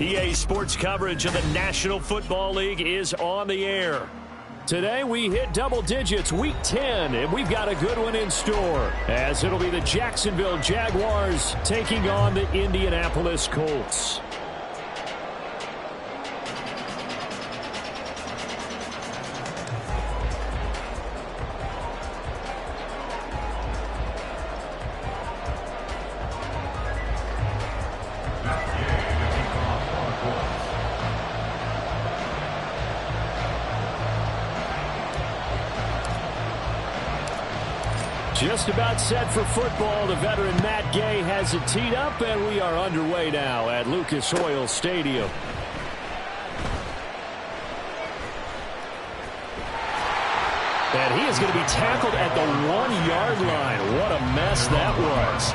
EA Sports coverage of the National Football League is on the air. Today we hit double digits, week 10, and we've got a good one in store, as it'll be the Jacksonville Jaguars taking on the Indianapolis Colts. Just about set for football. The veteran Matt Gay has it teed up, and we are underway now at Lucas Oil Stadium. And he is going to be tackled at the 1-yard line. What a mess that was.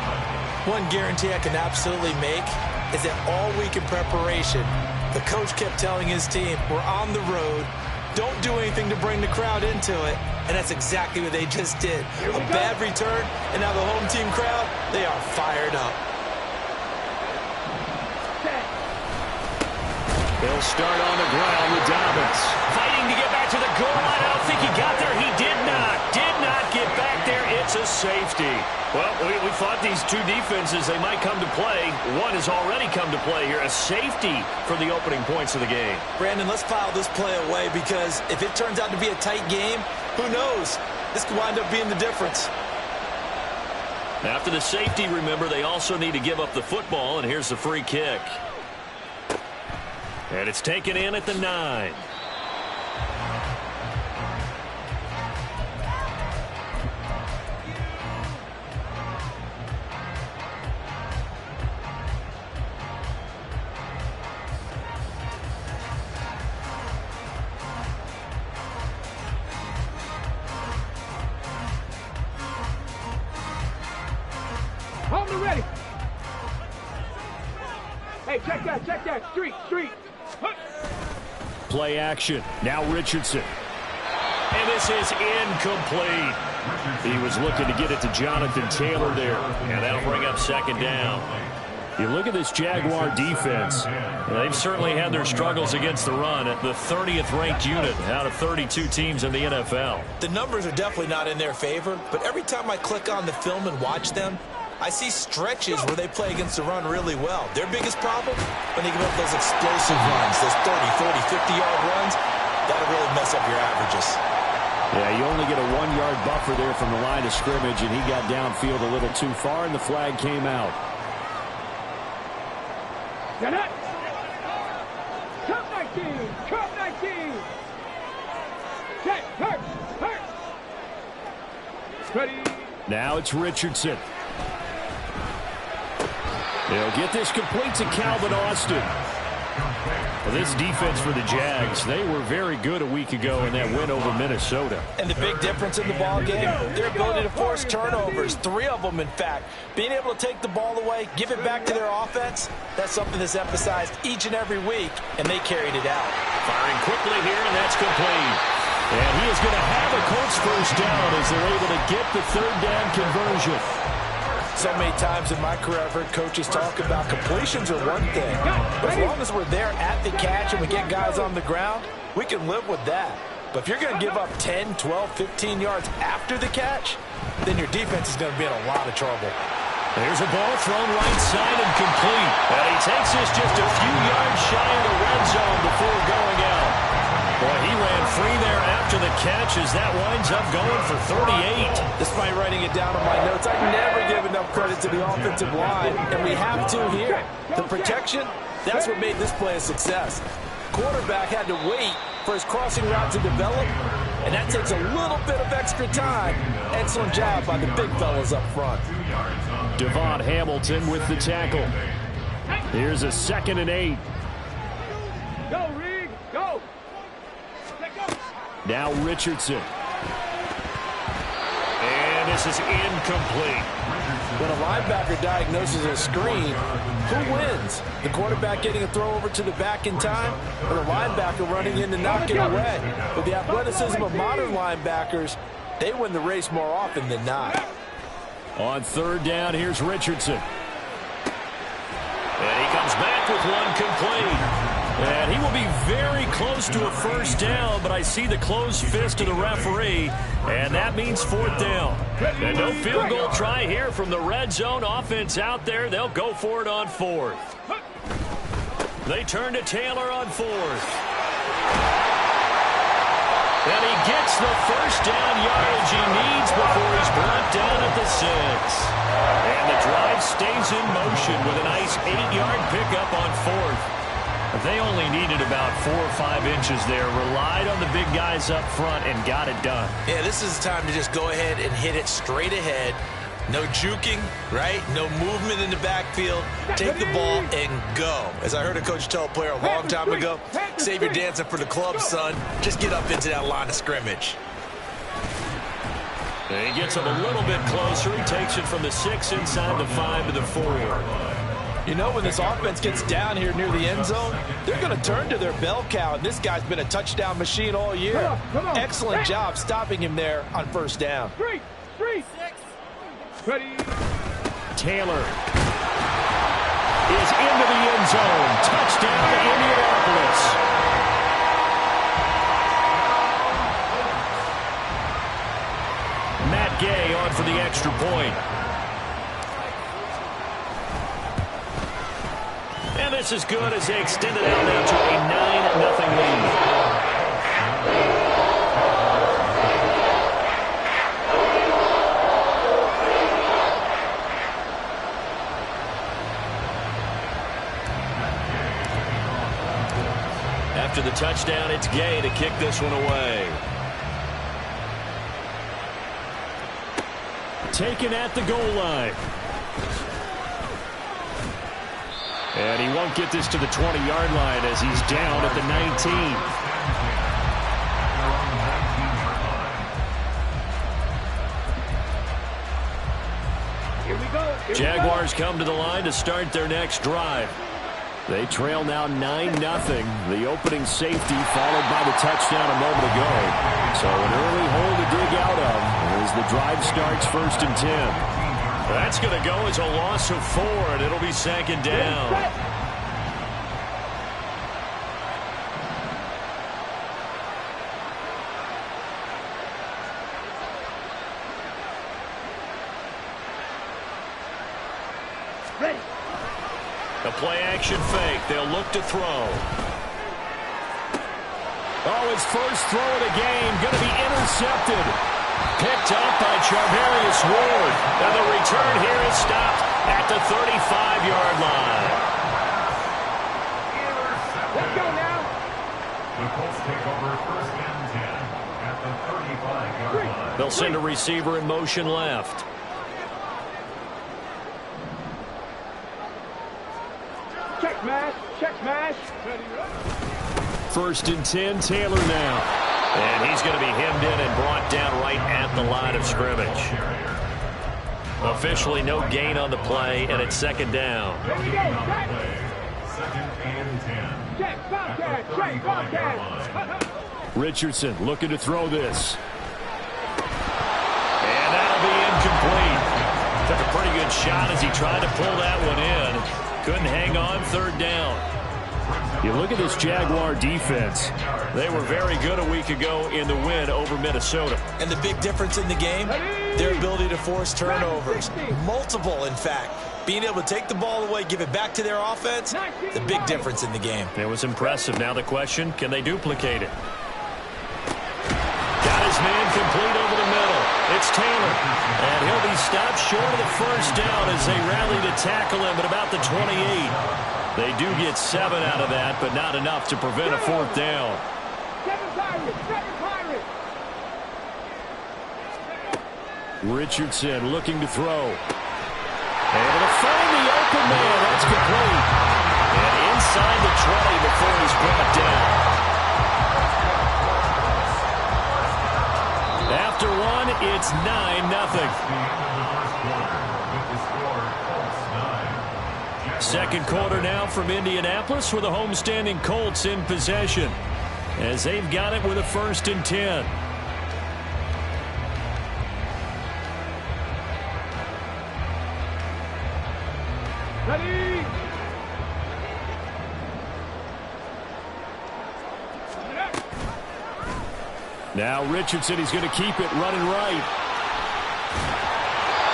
One guarantee I can absolutely make is that all week in preparation, the coach kept telling his team, we're on the road, don't do anything to bring the crowd into it. And that's exactly what they just did. A bad return, and now the home team crowd, they are fired up. They'll start on the ground with Dobbins. Fighting to get back to the goal line. I don't think he got there. He did not. Did not get back there. It's a safety. Well, we thought these two defenses, they might come to play. One has already come to play here. A safety for the opening points of the game. Brandon, let's file this play away, because if it turns out to be a tight game, who knows? This could wind up being the difference. After the safety, remember, they also need to give up the football, and here's the free kick. And it's taken in at the 9. Hold me ready. Hey, check that. Street. Play action. Now Richardson. And this is incomplete. He was looking to get it to Jonathan Taylor there. And that'll bring up second down. You look at this Jaguar defense. They've certainly had their struggles against the run. At the 30th ranked unit out of 32 teams in the NFL. The numbers are definitely not in their favor, but every time I click on the film and watch them, I see stretches where they play against the run really well. Their biggest problem, when they give up those explosive runs, those 30, 40, 50-yard runs, that'll really mess up your averages. Yeah, you only get a 1-yard buffer there from the line of scrimmage, and he got downfield a little too far, and the flag came out. Get it! Cup 19! Check, hurt! Ready? Now it's Richardson. They'll get this complete to Calvin Austin. Well, this defense for the Jags, they were very good a week ago in that win over Minnesota. And the big difference in the ball game, their ability to force turnovers, 3 of them in fact. Being able to take the ball away, give it back to their offense, that's something that's emphasized each and every week, and they carried it out. Firing quickly here, and that's complete. And he is going to have a Colts first down as they're able to get the 3rd down conversion. So many times in my career, I've heard coaches talk about completions are one thing. But as long as we're there at the catch and we get guys on the ground, we can live with that. But if you're going to give up 10, 12, 15 yards after the catch, then your defense is going to be in a lot of trouble. There's a ball thrown right side and complete. And he takes this just a few yards shy of the red zone before going out. Boy, he ran free there after the catch as that winds up going for 38. Despite writing it down on my notes, I never give enough credit to the offensive line, and we have to here. The protection, that's what made this play a success. Quarterback had to wait for his crossing route to develop, and that takes a little bit of extra time. Excellent job by the big fellas up front. Devon Hamilton with the tackle. Here's a 2nd and 8. Go, Reed, go! Now Richardson. And this is incomplete. When a linebacker diagnoses a screen, who wins? The quarterback getting a throw over to the back in time, or the linebacker running in to knock it away? With the athleticism of modern linebackers, they win the race more often than not. On 3rd down, here's Richardson. And he comes back left with one complete. And he will be very close to a first down, but I see the closed fist of the referee, and that means fourth down. And no field goal try here from the red zone offense out there. They'll go for it on fourth. They turn to Taylor on fourth. And he gets the first down yardage he needs before he's brought down at the 6. And the drive stays in motion with a nice 8-yard pickup on fourth. They only needed about 4 or 5 inches there, relied on the big guys up front, and got it done. Yeah, this is the time to just go ahead and hit it straight ahead. No juking, right? No movement in the backfield. Take the ball and go. As I heard a coach tell a player a long time ago, save your dancing for the club, son. Just get up into that line of scrimmage. And he gets him a little bit closer. He takes it from the 6 inside the 5 to the 4. You know, when this offense gets down here near the end zone, they're going to turn to their bell cow, and this guy's been a touchdown machine all year. Come on. Excellent job stopping him there on first down. Three. 6. Ready. Taylor is into the end zone. Touchdown, Indianapolis. Matt Gay on for the extra point. And this is good as they extend it out now to a 9-0 lead. After the touchdown, it's Gay to kick this one away. Taken at the goal line. And he won't get this to the 20-yard line as he's down at the 19. Here we go. Jaguars come to the line to start their next drive. They trail now 9-0. The opening safety followed by the touchdown a moment ago. So an early hole to dig out of as the drive starts 1st and 10. That's going to go as a loss of 4, and it'll be 2nd down. Ready. A play-action fake. They'll look to throw. Oh, his first throw of the game going to be intercepted. Picked up by Charvarius Ward. And the return here is stopped at the 35-yard line. Let's go now. The Colts take over 1st and 10 at the 35-yard line. They'll send a receiver in motion left. Check smash. 1st and 10, Taylor now. And he's going to be hemmed in and brought down right at the line of scrimmage. Officially no gain on the play, and it's 2nd down. Ready to go. 2nd and 10. Check Bobcat. Richardson looking to throw this. And that'll be incomplete. Took a pretty good shot as he tried to pull that one in. Couldn't hang on, 3rd down. You look at this Jaguar defense. They were very good a week ago in the win over Minnesota. And the big difference in the game, their ability to force turnovers. Multiple, in fact. Being able to take the ball away, give it back to their offense, the big difference in the game. It was impressive. Now the question, can they duplicate it? Got his man complete over the middle. It's Taylor. And he'll be stopped short of the first down as they rally to tackle him at about the 28. They do get 7 out of that, but not enough to prevent a 4th down. 7 Pirates. Richardson looking to throw. Able to find the open man. That's complete. And inside the 20 before he's brought down. After one, it's 9-0. Second quarter now from Indianapolis with the homestanding Colts in possession as they've got it with a 1st and 10. Ready. Now Richardson, he's going to keep it running right.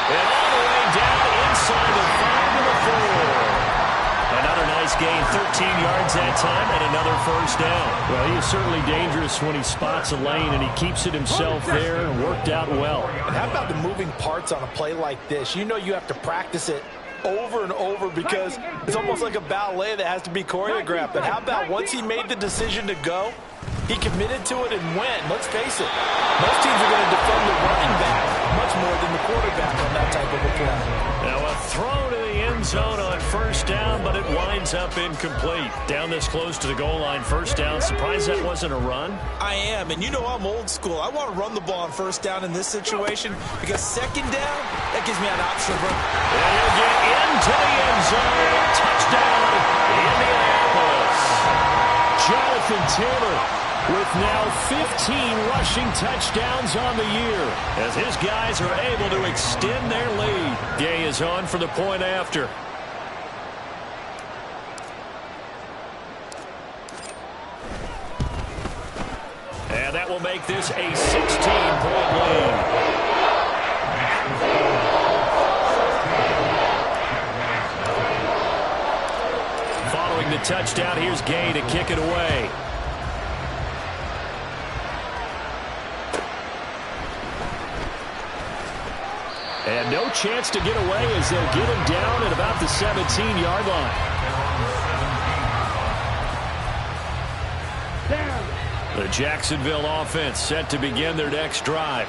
And all the way down inside the 5 to the 4. Another nice gain, 13 yards that time, and another first down. Well, he is certainly dangerous when he spots a lane, and he keeps it himself there and worked out well. And how about the moving parts on a play like this? You know you have to practice it over and over because it's almost like a ballet that has to be choreographed. But how about once he made the decision to go, he committed to it and went. Let's face it, most teams are going to defend the running back much more than the quarterback on that type of a play. Now a throw to the end zone on first down, but it winds up incomplete. Down this close to the goal line, first down. Surprised that wasn't a run? I am, and you know I'm old school. I want to run the ball on first down in this situation because second down, that gives me an option to run. And he'll get into the end zone. Touchdown, Indianapolis. Jonathan Taylor with now 15 rushing touchdowns on the year as his guys are able to extend their lead. Gay is on for the point after. And that will make this a 16-point lead. Following the touchdown, here's Gay to kick it away. And no chance to get away as they'll get him down at about the 17-yard line. The Jacksonville offense set to begin their next drive.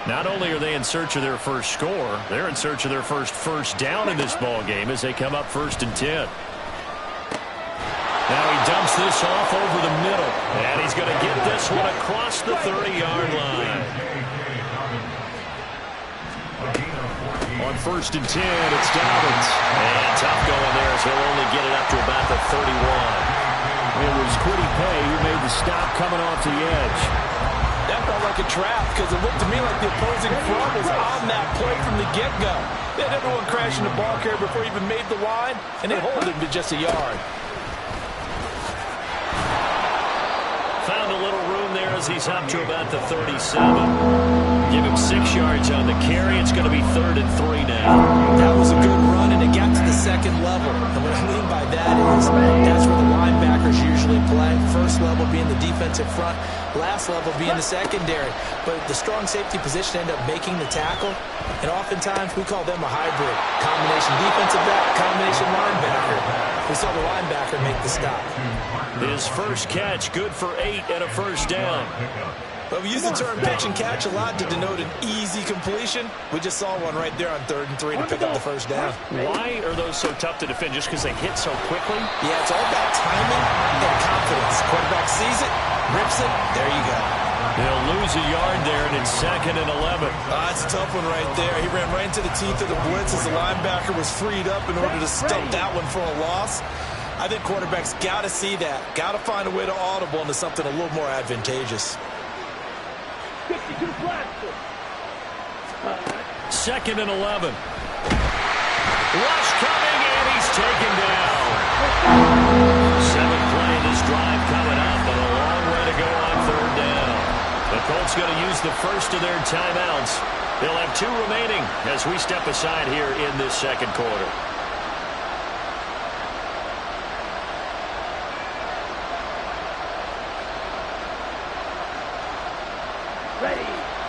Not only are they in search of their first score, they're in search of their first down in this ball game as they come up 1st and 10. Now he dumps this off over the middle, and he's going to get this one across the 30-yard line. On 1st and 10, it's Dobbins. And tough going there as he'll only get it up to about the 31. It was Kwity Paye who made the stop coming off the edge. That felt like a trap because it looked to me like the opposing front was on that play from the get-go. They had everyone crashing the ball carrier before he even made the line, and they hold him to just a yard. Found a little room there as he's up to about the 37. Give him 6 yards on the carry. It's going to be 3rd and 3 now. That was a good run, and it got to the second level. And what I mean by that is that's where the linebackers usually play. First level being the defensive front, last level being the secondary. But the strong safety position ended up making the tackle, and oftentimes we call them a hybrid. Combination defensive back, combination linebacker. We saw the linebacker make the stop. His first catch, good for 8 and a first down. But we use the term pitch and catch a lot to denote an easy completion. We just saw one right there on 3rd and 3 to pick up the first down. Why are those so tough to defend? Just because they hit so quickly? Yeah, it's all about timing and confidence. Quarterback sees it, rips it, there you go. They'll lose a yard there, and it's 2nd and 11. That's a tough one right there. He ran right into the teeth of the blitz as the linebacker was freed up in order to stump that one for a loss. I think quarterbacks got to see that. Got to find a way to audible into something a little more advantageous. 2nd and 11. Rush coming, and he's taken down. 7th play in this drive coming up, but a long way to go on 3rd down. The Colts going to use the first of their timeouts. They'll have 2 remaining as we step aside here in this 2nd quarter.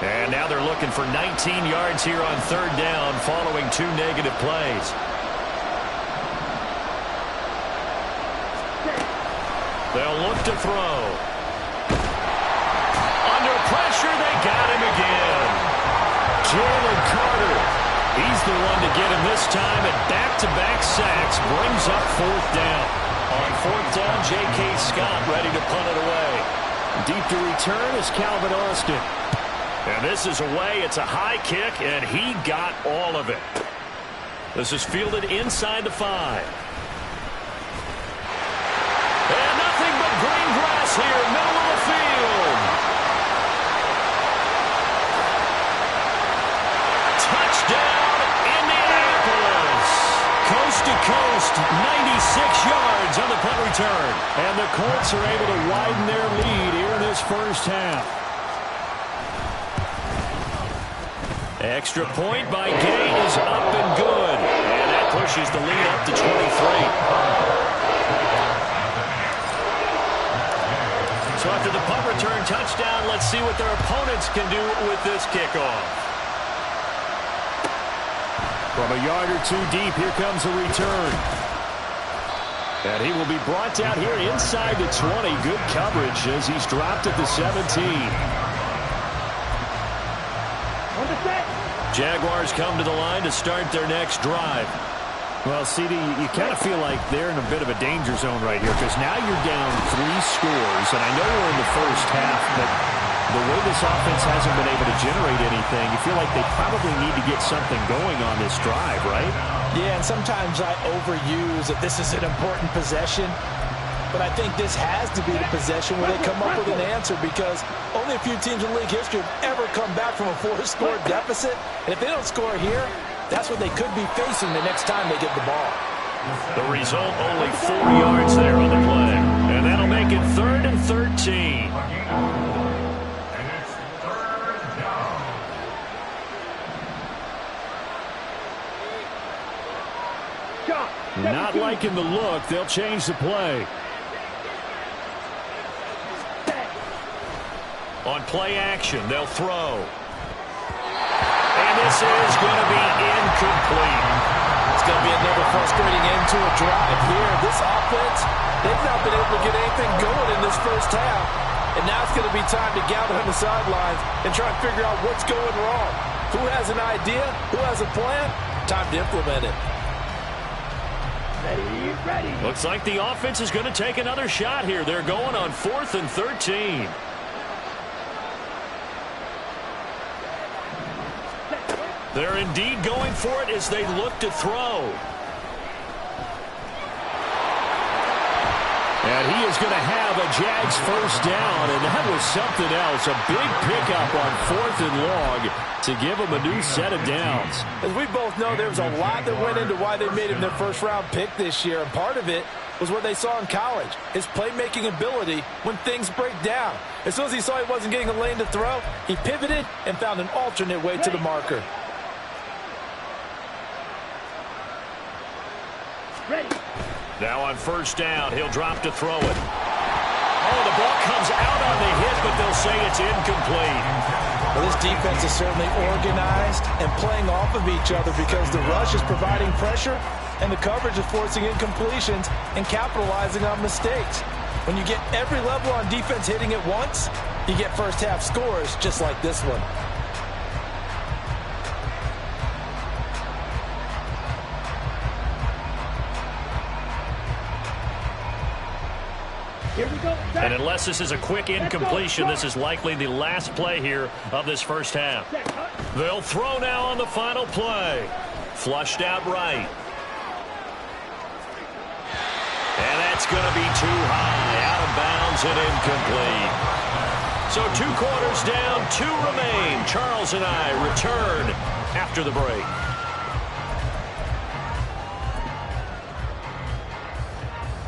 And now they're looking for 19 yards here on 3rd down following 2 negative plays. They'll look to throw. Under pressure, they got him again. Jalen Carter. He's the one to get him this time, and back-to-back sacks brings up 4th down. On 4th down, J.K. Scott ready to punt it away. Deep to return is Calvin Austin. And this is away. It's a high kick, and he got all of it. This is fielded inside the 5. And nothing but green grass here, middle of the field. Touchdown, Indianapolis. Coast to coast, 96 yards on the punt return. And the Colts are able to widen their lead here in this first half. Extra point by Gain is up and good. And that pushes the lead up to 23. So after the punt return touchdown, let's see what their opponents can do with this kickoff. From a yard or two deep, here comes a return. And he will be brought down here inside the 20. Good coverage as he's dropped at the 17. Jaguars come to the line to start their next drive. Well, CD, you kind of feel like they're in a bit of a danger zone right here because now you're down 3 scores, and I know we're in the first half, but the way this offense hasn't been able to generate anything, you feel like they probably need to get something going on this drive, right? Yeah, and sometimes I overuse that this is an important possession, but I think this has to be the possession where they come up with an answer because only a few teams in league history have ever come back from a 4-score deficit, and if they don't score here, that's what they could be facing the next time they get the ball. The result, only 4 yards there on the play, and that'll make it 3rd and 13. Not liking the look. They'll change the play. On play action, they'll throw. And this is going to be incomplete. It's going to be another frustrating end to a drive here. This offense, they've not been able to get anything going in this first half. And now it's going to be time to gather on the sidelines and try and figure out what's going wrong. Who has an idea? Who has a plan? Time to implement it. Ready. Looks like the offense is going to take another shot here. They're going on 4th and 13. They're indeed going for it as they look to throw. And he is going to have a Jags first down, and that was something else. A big pickup on 4th and long to give him a new set of downs. As we both know, there was a lot that went into why they made him their first-round pick this year, and part of it was what they saw in college, his playmaking ability when things break down. As soon as he saw he wasn't getting a lane to throw, he pivoted and found an alternate way to the marker. Ready. Now on first down, he'll drop to throw it. Oh, the ball comes out on the hit, but they'll say it's incomplete. Well, this defense is certainly organized and playing off of each other because the rush is providing pressure and the coverage is forcing incompletions and capitalizing on mistakes. When you get every level on defense hitting it once, you get first half scores just like this one. Here we go. And unless this is a quick incompletion, this is likely the last play here of this first half. They'll throw now on the final play. Flushed out right. And that's going to be too high. Out of bounds and incomplete. So 2 quarters down, 2 remain. Charles and I return after the break.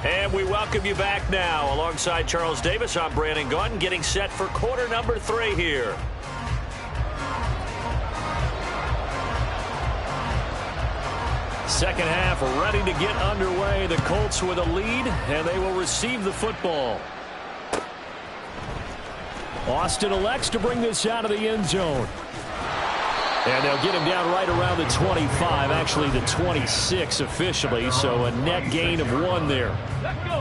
And we welcome you back now. Alongside Charles Davis, I'm Brandon Gaudin, getting set for quarter number 3 here. Second half ready to get underway. The Colts with a lead, and they will receive the football. Austin elects to bring this out of the end zone. And they'll get him down right around the 25, actually the 26 officially, so a net gain of 1 there.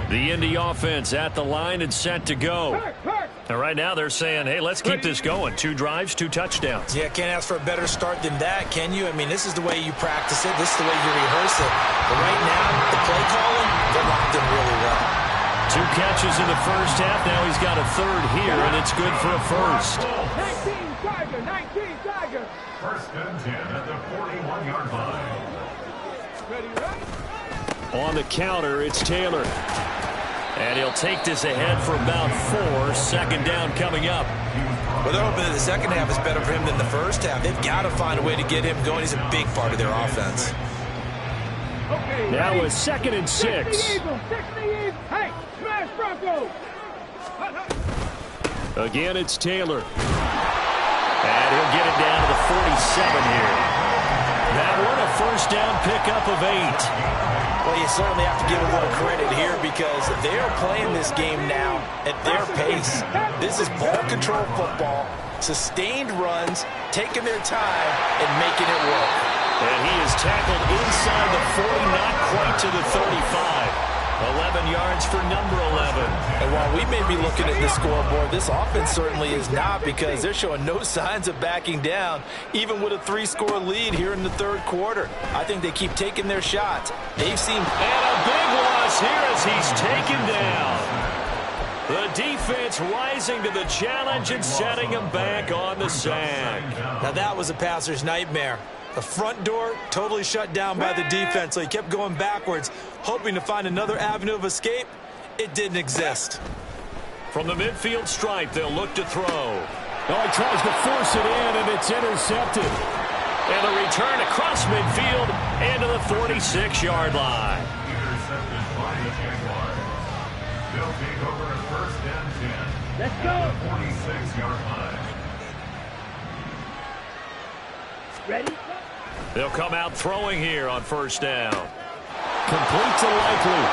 The Indy offense at the line and set to go. And right now they're saying, hey, let's keep this going. 2 drives, 2 touchdowns. Yeah, can't ask for a better start than that, can you? I mean, this is the way you practice it. This is the way you rehearse it. But right now, the play calling, they're locked in really well. 2 catches in the first half. Now he's got a 3rd here, and it's good for a first. 19 Tiger. First and 10 at the 41-yard line. Ready, right? On the counter, it's Taylor. And he'll take this ahead for about 4. Second down coming up. Well, they're hoping that the second half is better for him than the first half. They've got to find a way to get him going. He's a big part of their offense. Okay, now ready? a 2nd and 6. Hey, smash Bronco. Again, it's Taylor. And he'll get it down to the 47 here. That one a first down pickup of 8. Well, you certainly have to give a little credit here because they are playing this game now at their pace. This is ball control football, sustained runs, taking their time and making it work. And he is tackled inside the 40, not quite to the 35. 11 yards for number 11. And while we may be looking at the scoreboard, this offense certainly is not because they're showing no signs of backing down, even with a 3-score lead here in the third quarter. I think they keep taking their shots. They've seen... And a big loss here as he's taken down. The defense rising to the challenge and setting him back on the sack. Now that was a passer's nightmare. The front door totally shut down by the defense, so he kept going backwards, hoping to find another avenue of escape. It didn't exist. From the midfield stripe, they'll look to throw. Oh, he tries to force it in, and it's intercepted. And a return across midfield into the 46-yard line. Intercepted by the Jaguars. They'll take over at first and 10. Let's go. At the 46-yard line. Ready? They'll come out throwing here on first down. Complete to Likely.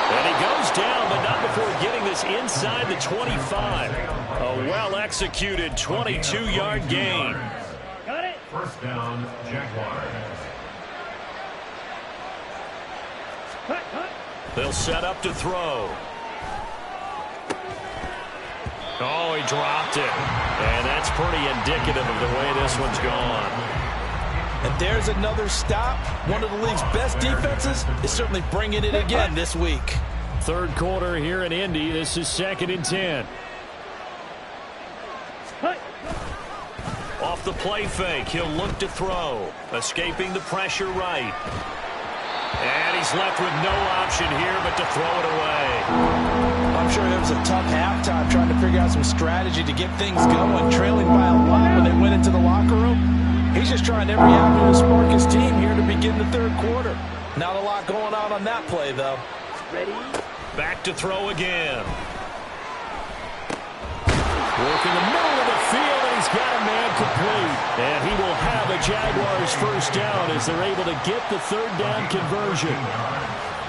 And he goes down, but not before getting this inside the 25. A well-executed 22-yard gain. Got it. First down, Jaguars. Cut, cut. They'll set up to throw. Oh, he dropped it. And that's pretty indicative of the way this one's gone. And there's another stop. One of the league's best defenses is certainly bringing it again this week. Third quarter here in Indy. This is 2nd and 10. Cut. Off the play fake, he'll look to throw. Escaping the pressure right. And he's left with no option here but to throw it away. I'm sure it was a tough halftime trying to figure out some strategy to get things going, trailing by a lot when they went into the locker room. He's just trying every avenue to spark his team here to begin the third quarter. Not a lot going on that play, though. Ready? Back to throw again. Working the middle of the field, and he's got a man complete. And he will have a Jaguars first down as they're able to get the third down conversion.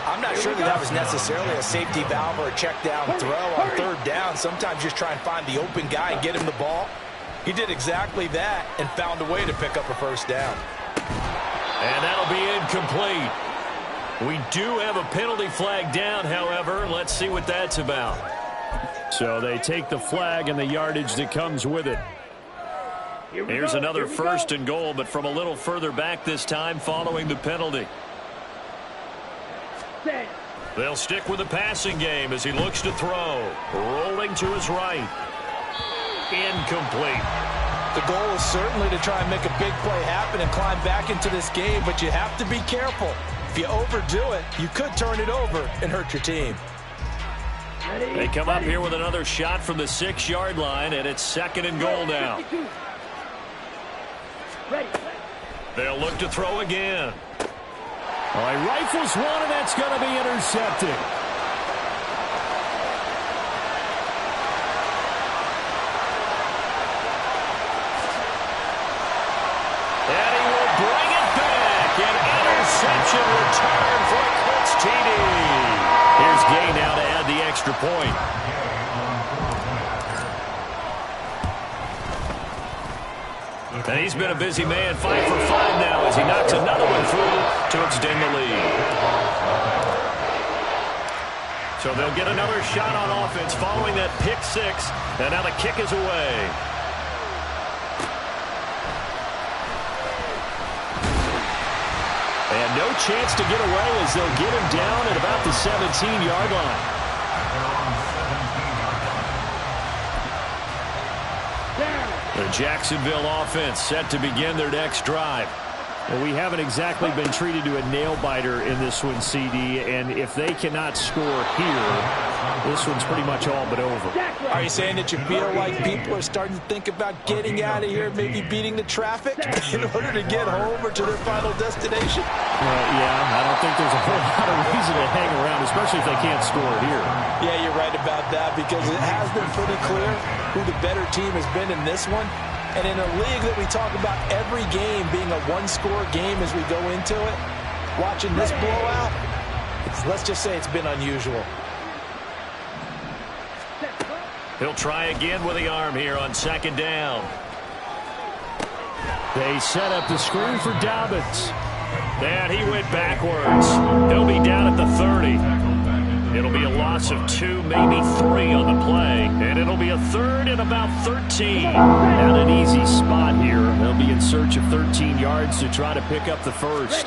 I'm not sure that was necessarily a safety valve or a check down throw on third down. Sometimes just try and find the open guy and get him the ball. He did exactly that and found a way to pick up a first down. And that'll be incomplete. We do have a penalty flag down, however. Let's see what that's about. So they take the flag and the yardage that comes with it. Here's another first and goal, but from a little further back this time following the penalty. Set. They'll stick with the passing game as he looks to throw. Rolling to his right. Incomplete. The goal is certainly to try and make a big play happen and climb back into this game, but you have to be careful. If you overdo it, you could turn it over and hurt your team. Ready? They come up here with another shot from the 6-yard line, and it's 2nd and goal now. Ready. They'll look to throw again. All right, rifles one, and that's going to be intercepted. And he will bring it back. An interception return for a Colts TD. Here's Gay now to add the extra point. And he's been a busy man, 5 for 5 now as he knocks another one through to extend the lead. So they'll get another shot on offense following that pick 6. And now the kick is away. And no chance to get away as they'll get him down at about the 17-yard line. The Jacksonville offense set to begin their next drive. Well, we haven't exactly been treated to a nail-biter in this one, CD, and if they cannot score here, this one's pretty much all but over. Are you saying that you feel like people are starting to think about getting out of here, maybe beating the traffic in order to get home or to their final destination? Yeah, I don't think there's a whole lot of reason to hang around, especially if they can't score here. Yeah, you're right about that because it has been pretty clear who the better team has been in this one. And in a league that we talk about every game being a one-score game as we go into it, watching this blowout, let's just say it's been unusual. He'll try again with the arm here on second down. They set up the screen for Dobbins. And he went backwards. He'll be down at the 30. It'll be a loss of 2, maybe 3 on the play. And it'll be a third and about 13. Not an easy spot here. They'll be in search of 13 yards to try to pick up the first.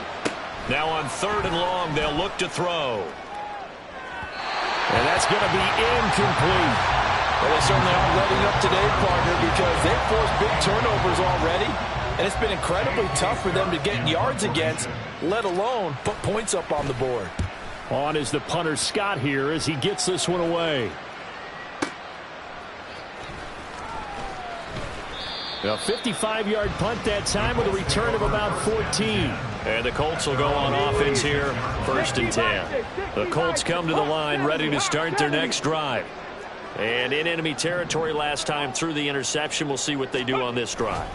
Now on 3rd and long, they'll look to throw. And that's going to be incomplete. Well, they certainly aren't letting up today, partner, because they've forced big turnovers already. And it's been incredibly tough for them to get yards against, let alone put points up on the board. On is the punter Scott here as he gets this one away. A 55-yard punt that time with a return of about 14. And the Colts will go on offense here, 1st and 10. The Colts come to the line ready to start their next drive. And in enemy territory last time through the interception. We'll see what they do on this drive.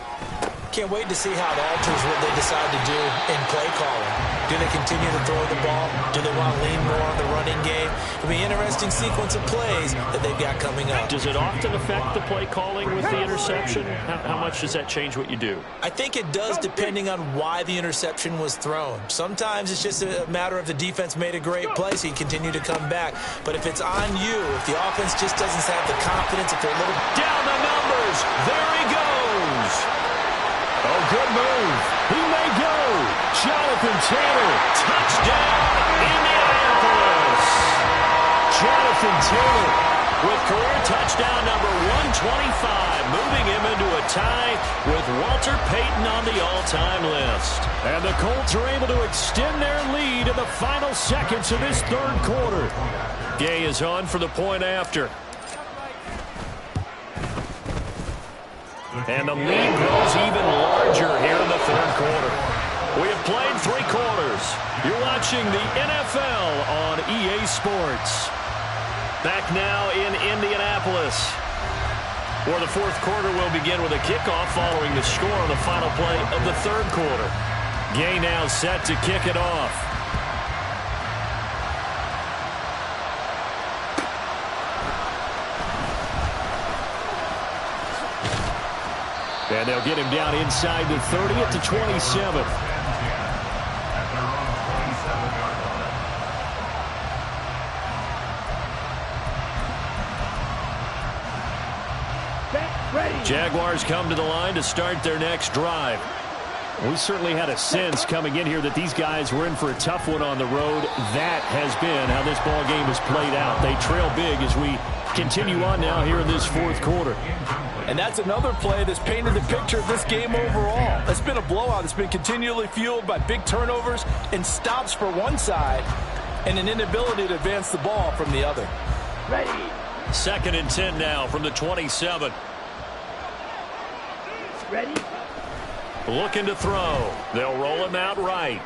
Can't wait to see how it alters what they decide to do in play calling. Do they continue to throw the ball? Do they want to lean more on the running game? It'll be an interesting sequence of plays that they've got coming up. Does it often affect the play calling with the interception? How much does that change what you do? I think it does depending on why the interception was thrown. Sometimes it's just a matter of the defense made a great play, so you continue to come back. But if it's on you, if the offense just doesn't have the confidence, if they're a little down the numbers, there he goes. Oh, good move. He may go. Jonathan Taylor. Touchdown, Indianapolis. Jonathan Taylor with career touchdown number 125, moving him into a tie with Walter Payton on the all-time list. And the Colts are able to extend their lead in the final seconds of this 3rd quarter. Gay is on for the point after. And the lead grows even larger here in the 3rd quarter. We have played 3 quarters. You're watching the NFL on EA Sports. Back now in Indianapolis, where the 4th quarter will begin with a kickoff following the score on the final play of the 3rd quarter. Gay now set to kick it off. And they'll get him down inside the 30 at the 27. Jaguars come to the line to start their next drive. We certainly had a sense coming in here that these guys were in for a tough one on the road. That has been how this ball game has played out. They trail big as we continue on now here in this 4th quarter. And that's another play that's painted the picture of this game overall. It's been a blowout. It's been continually fueled by big turnovers and stops for one side and an inability to advance the ball from the other. Ready. 2nd and 10 now from the 27. Ready. Looking to throw. They'll roll him out right.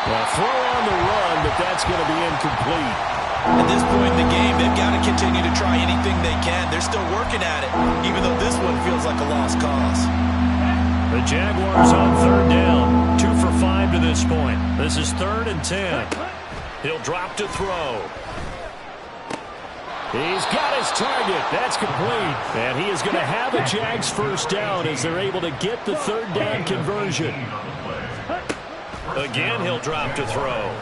Well, throw on the run, but that's going to be incomplete. At this point in the game, they've got to continue to try anything they can. They're still working at it, even though this one feels like a lost cause. The Jaguars on 3rd down. 2 for 5 to this point. This is 3rd and 10. He'll drop to throw. He's got his target. That's complete. And he is going to have a Jags first down as they're able to get the 3rd down conversion. Again, he'll drop to throw.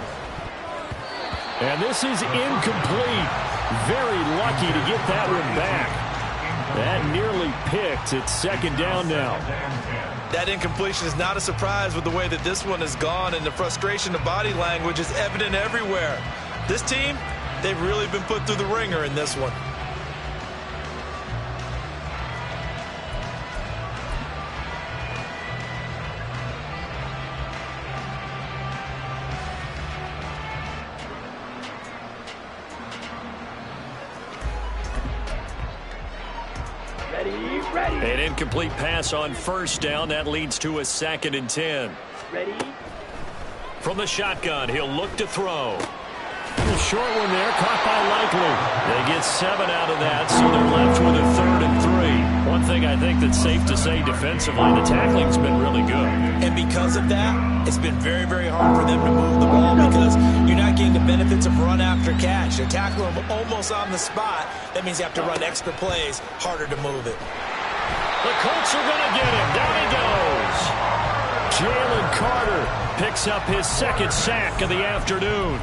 And this is incomplete. Very lucky to get that one back. That nearly picked. It's 2nd down now. That incompletion is not a surprise with the way that this one has gone, and the frustration of body language is evident everywhere. This team, they've really been put through the ringer in this one. Ready. An incomplete pass on 1st down. That leads to a 2nd and 10. Ready. From the shotgun, he'll look to throw. A short one there, caught by Likely. They get 7 out of that, so they're left with a 3rd and 3. one thing I think that's safe to say defensively, the tackling's been really good. And because of that, it's been very, very hard for them to move the ball because you're not getting the benefits of run after catch. They're tackling them almost on the spot. That means you have to run extra plays, harder to move it. The Colts are going to get him. Down he goes. Jalen Carter picks up his second sack of the afternoon.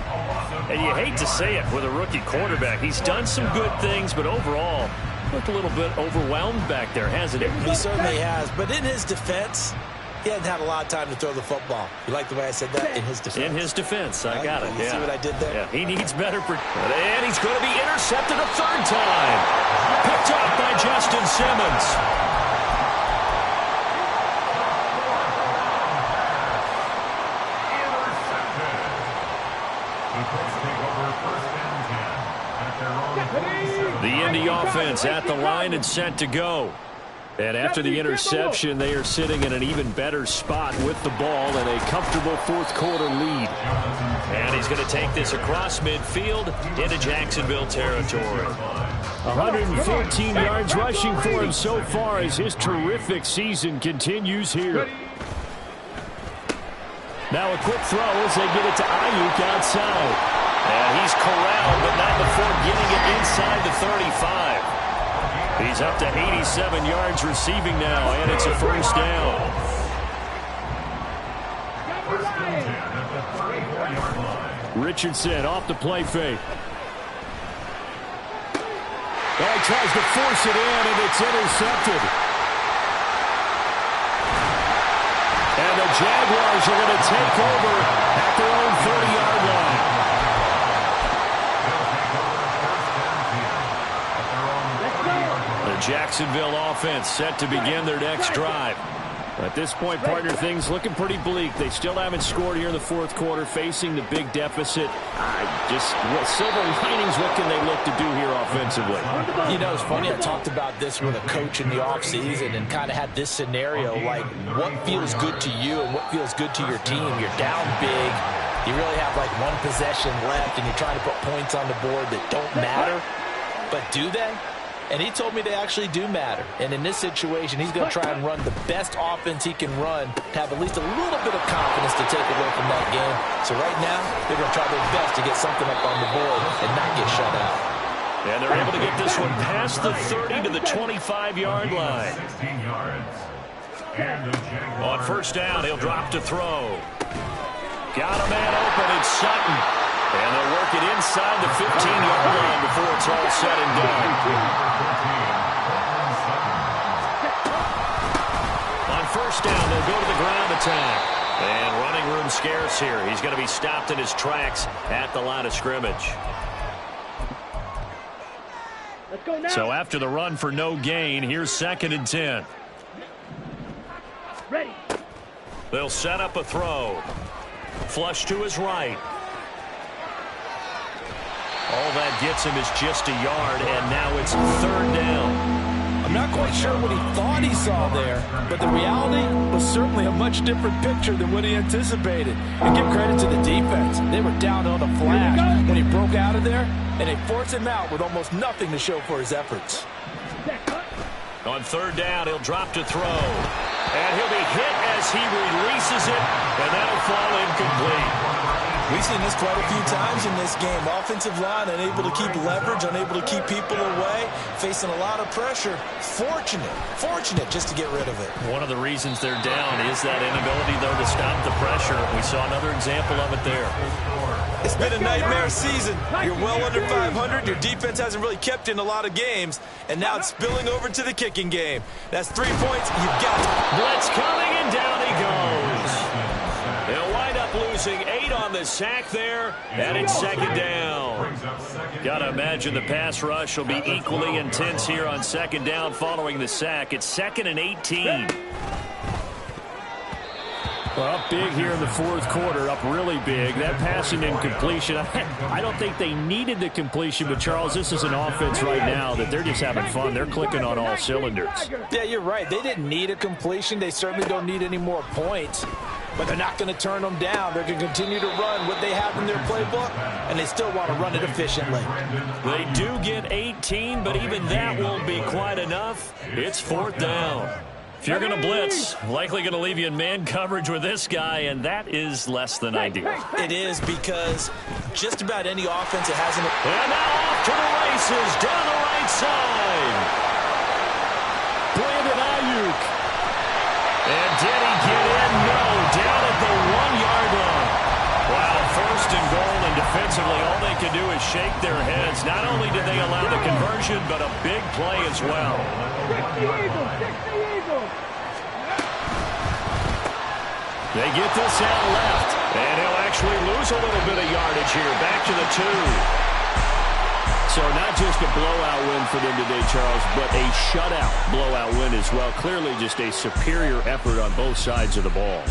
And you hate to say it with a rookie quarterback. He's done some good things, but overall, looked a little bit overwhelmed back there, hasn't he? He certainly has. But in his defense, he hasn't had a lot of time to throw the football. You like the way I said that? In his defense. In his defense. I got it. You see what I did there? Yeah, he needs better. And he's going to be intercepted a third time. Picked up by Justin Simmons. The Indy offense at the line and set to go. And after the interception, they are sitting in an even better spot with the ball and a comfortable fourth quarter lead. And he's going to take this across midfield into Jacksonville territory. 114 yards rushing for him so far as his terrific season continues here. Now a quick throw as they get it to Ayuk outside. And he's corralled, but not before getting it inside the 35. He's up to 87 yards receiving now, and it's a first down. Richardson off the play fake. Oh, he tries to force it in, and it's intercepted. And the Jaguars are going to take over at their own 30-yard line. The Jacksonville offense set to begin their next drive. At this point, partner, things looking pretty bleak. They still haven't scored here in the fourth quarter, facing the big deficit. Silver linings, what can they look to do here offensively? You know, it's funny, I talked about this with a coach in the offseason and kind of had this scenario, like what feels good to you and what feels good to your team. You're down big. You really have like one possession left, and you're trying to put points on the board that don't matter. But do they? And he told me they actually do matter. And in this situation, he's going to try and run the best offense he can run to have at least a little bit of confidence to take away from that game. So right now, they're going to try their best to get something up on the board and not get shut out. And they're able to get this one past the 30 to the 25-yard line. On first down, he'll drop to throw. Got a man open, it's Sutton. And they'll work it inside the 15-yard line before it's all said and done. On first down, they'll go to the ground attack. And running room scarce here. He's going to be stopped in his tracks at the line of scrimmage. Let's go now. So after the run for no gain, here's 2nd and 10. Ready. They'll set up a throw. Flush to his right. All that gets him is just a yard, and now it's 3rd down. I'm not quite sure what he thought he saw there, but the reality was certainly a much different picture than what he anticipated. And give credit to the defense. They were down on a flash when he broke out of there, and they forced him out with almost nothing to show for his efforts. On 3rd down, he'll drop to throw. And he'll be hit as he releases it, and that'll fall incomplete. We've seen this quite a few times in this game. Offensive line unable to keep leverage, unable to keep people away, facing a lot of pressure. Fortunate just to get rid of it. One of the reasons they're down is that inability, though, to stop the pressure. We saw another example of it there. It's been a nightmare season. You're well under 500. Your defense hasn't really kept in a lot of games, and now it's spilling over to the kicking game. That's 3 points. You've got it. Blitz coming, and down he goes. They'll wind up losing 8 on the sack there, and it's 2nd down. Got to imagine the pass rush will be equally intense here on 2nd down following the sack. It's 2nd and 18. Well, up big here in the fourth quarter, up really big. That passing incompletion, I don't think they needed the completion, but Charles, this is an offense right now that they're just having fun. They're clicking on all cylinders. Yeah, you're right. They didn't need a completion. They certainly don't need any more points. but they're not going to turn them down. They're going to continue to run what they have in their playbook, and they still want to run it efficiently. They do get 18, but even that won't be quite enough. It's 4th down. If you're going to blitz, likely going to leave you in man coverage with this guy, and that is less than ideal. It is, because just about any offense that hasn't... And now off to the races down the right side. Brandon Ayuk. And did he get in? No, down at the 1-yard line. Wow, 1st and goal, and defensively all they can do is shake their heads. Not only did they allow the conversion, but a big play as well. They get this out left, and he'll actually lose a little bit of yardage here. Back to the 2. So not just a blowout win for them today, Charles, but a shutout blowout win as well. Clearly just a superior effort on both sides of the ball.